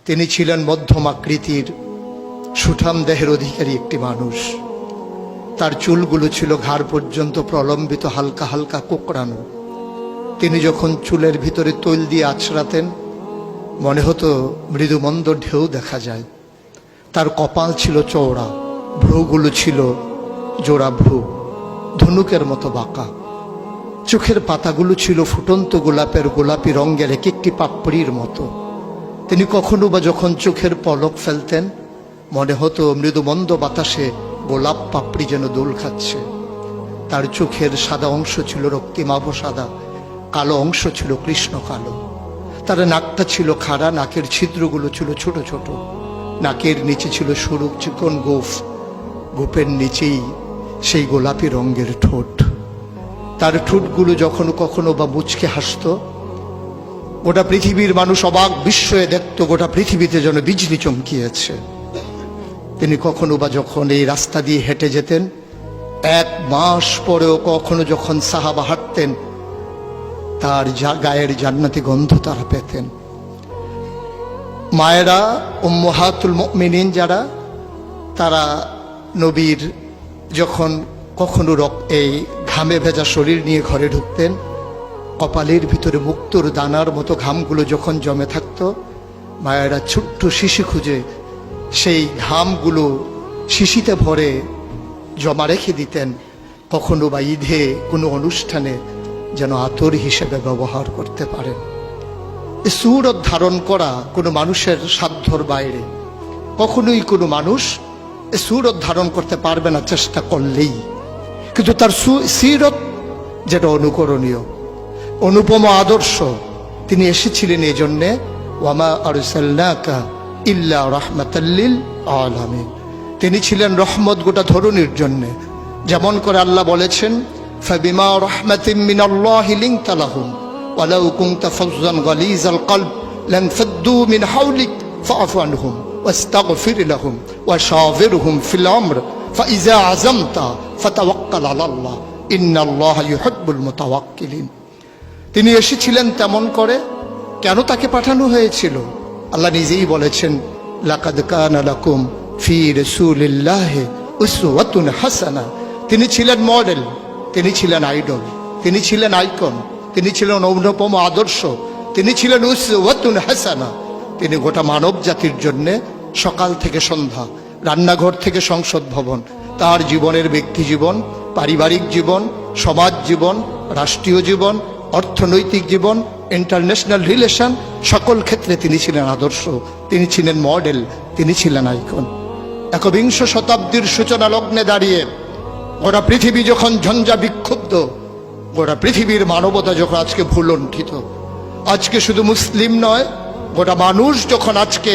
তিনি ছিলেন মধ্যম আকৃতির সুঠাম দেহের অধিকারী একটি মানুষ। তার চুলগুলো ছিল ঘাড় পর্যন্ত প্রলম্বিত, হালকা হালকা কোঁকড়ানো। তিনি যখন চুলের ভিতরে তৈল দিয়ে আছড়াতেন মনে হতো মৃদুমন্দ ঢেউ দেখা যায়। তার কপাল ছিল চওড়া, ভ্রুগুলো ছিল জোড়া ভ্রু, ধনুকের মতো বাঁকা। চোখের পাতাগুলো ছিল ফুটন্ত গোলাপের গোলাপি রঙের এক একটি পাপড়ির মতো। তিনি কখনো বা যখন চোখের পলক ফেলতেন মনে হতো মৃদুমন্দ বাতাসে গোলাপ পাপড়ি যেন দোল খাচ্ছে। তার চোখের সাদা অংশ ছিল রক্তিমাভ সাদা, কালো অংশ ছিল কৃষ্ণ কালো। তার নাকটা ছিল খাড়া, নাকের ছিদ্রগুলো ছিল ছোট ছোট। নাকের নিচে ছিল সরু চিকন গোঁফ, গোঁফের নিচেই সেই গোলাপি রঙের ঠোঁট। তার ঠোঁটগুলো যখন কখনো বা মুচকে হাসত, গোটা পৃথিবীর মানুষ অবাক বিস্ময়ে দেখত গোটা পৃথিবীতে যেন বিজলি চমকিয়েছে। তিনি কখনো বা যখন এই রাস্তা দিয়ে হেঁটে যেতেন, 1 মাস পরেও কখনো যখন সাহাবা হাঁটতেন তার গায়ের জান্নাতি গন্ধ তারা পেতেন। মায়েরা উম্মাহাতুল মুমিনিন যারা, তারা নবীর যখন কখনো এই ঘামে ভেজা শরীর নিয়ে ঘরে ঢুকতেন, কপালের ভিতরে মুক্তোর দানার মতো ঘামগুলো যখন জমে থাকত, মায়েরা ছোট্ট শিশি খুঁজে সেই ঘামগুলো শিশিতে ভরে জমা রেখে দিতেন, কখনো বা ঈদে কোনো অনুষ্ঠানে যেন আতর হিসেবে ব্যবহার করতে পারেন। এই সুরত ধারণ করা কোনো মানুষের সাধ্যর বাইরে। কখনোই কোনো মানুষ এই সুরত ধারণ করতে পারবে না চেষ্টা করলেই। কিন্তু তার সিরত যেটা অনুকরণীয়, অনুপম আদর্শ, তিনি এসেছিলেন এই জন্যে ওয়ামা আরসালনাকা ইল্লা রাহমাতাল লিল আলামিন। তিনি ছিলেন রহমত গোটা ধরনীর জন্যে। যেমন করে আল্লাহ বলেছেন, ফাবিমা রাহমাতিন মিনাল্লাহি লিনতা লাহুম ওয়ালাউ কুনতা ফাজ্জান গালিজাল কলব লানফাদ্দু মিন হাওলিক ফাআফু আনহুম ওয়াস্তাগফির লাহুম ওয়াশাওিরহুম ফিল আমর ফাইযা আযামতা ফাতাওয়াক্কাল আলাল্লাহ ইন্নাল্লাহা ইউহিব্বুল মুতাওয়াক্কিলিন। তিনি এসেছিলেন তেমন করে। কেন তাকে পাঠানো হয়েছিল? আল্লাহ নিজেই বলেছেন, লাকাদ কানা লাকুম ফি রাসূলিল্লাহি উসওয়াতুন হাসানা। তিনি ছিলেন মডেল, তিনি ছিলেন আইডল, তিনি ছিলেন আইকন, তিনি ছিলেন অনুপম আদর্শ, তিনি ছিলেন উসওয়াতুন হাসানা। তিনি গোটা মানব জাতির জন্য সকাল থেকে সন্ধ্যা, রান্নাঘর থেকে সংসদ ভবন, তার জীবনের ব্যক্তি জীবন, পারিবারিক জীবন, সমাজ জীবন, রাষ্ট্রীয় জীবন, অর্থনৈতিক জীবন, ইন্টারন্যাশনাল রিলেশন, সকল ক্ষেত্রে তিনি ছিলেন আদর্শ, তিনি ছিলেন মডেল, তিনি ছিলেন আইকন। একবিংশ শতাব্দীর সূচনা লগ্নে দাঁড়িয়ে গোটা পৃথিবী যখন ঝঞ্ঝা বিক্ষুব্ধ, গোটা পৃথিবীর মানবতা যখন আজকে ভুলণ্ঠিত, আজকে শুধু মুসলিম নয়, গোটা মানুষ যখন আজকে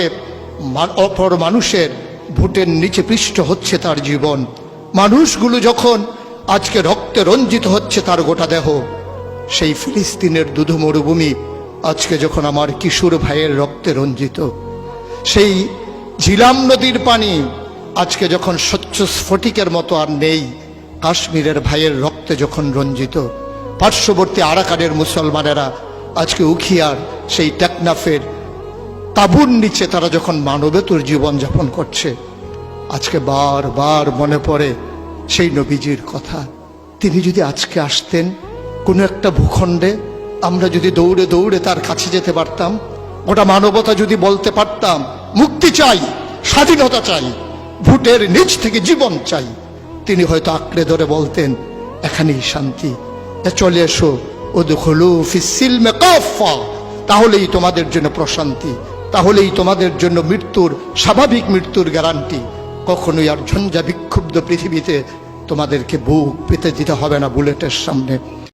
অপর মানুষের ভোটের নিচে পৃষ্ঠ হচ্ছে তার জীবন, মানুষগুলো যখন আজকে রক্তে রঞ্জিত হচ্ছে তার গোটা দেহ, সেই ফিলিস্তিনের দুধু মরুভূমি আজকে যখন আমার কিশোর ভাইয়ের রক্তে রঞ্জিত, সেই ঝিলাম নদীর পানি আজকে যখন স্বচ্ছ স্ফটিকের মতো আর নেই, কাশ্মীরের ভাইয়ের রক্তে যখন রঞ্জিত, পার্শ্ববর্তী আরাকানের মুসলমানেরা আজকে উখিয়ার সেই টেকনাফের তাঁবুর নিচে তারা যখন মানবেতর জীবনযাপন করছে, আজকে বারবার মনে পড়ে সেই নবীজির কথা। তিনি যদি আজকে আসতেন কোনো একটা ভূখণ্ডে, আমরা যদি দৌড়ে দৌড়ে তার কাছে যেতে পারতাম, গোটা মানবতা যদি বলতে পারতাম মুক্তি চাই, স্বাধীনতা চাই, ভোটের নিচ থেকে জীবন চাই, তিনি হয়তো আঁকড়ে ধরে বলতেন এখানেই শান্তি, চলে এসো উদখুলু ফিস সিলমে কাফা, তাহলেই তোমাদের জন্য প্রশান্তি, তাহলেই তোমাদের জন্য মৃত্যুর, স্বাভাবিক মৃত্যুর গ্যারান্টি। কখনোই আর ঝঞ্ঝা বিক্ষুব্ধ পৃথিবীতে তোমাদেরকে বুক পেতে দিতে হবে না বুলেটের সামনে।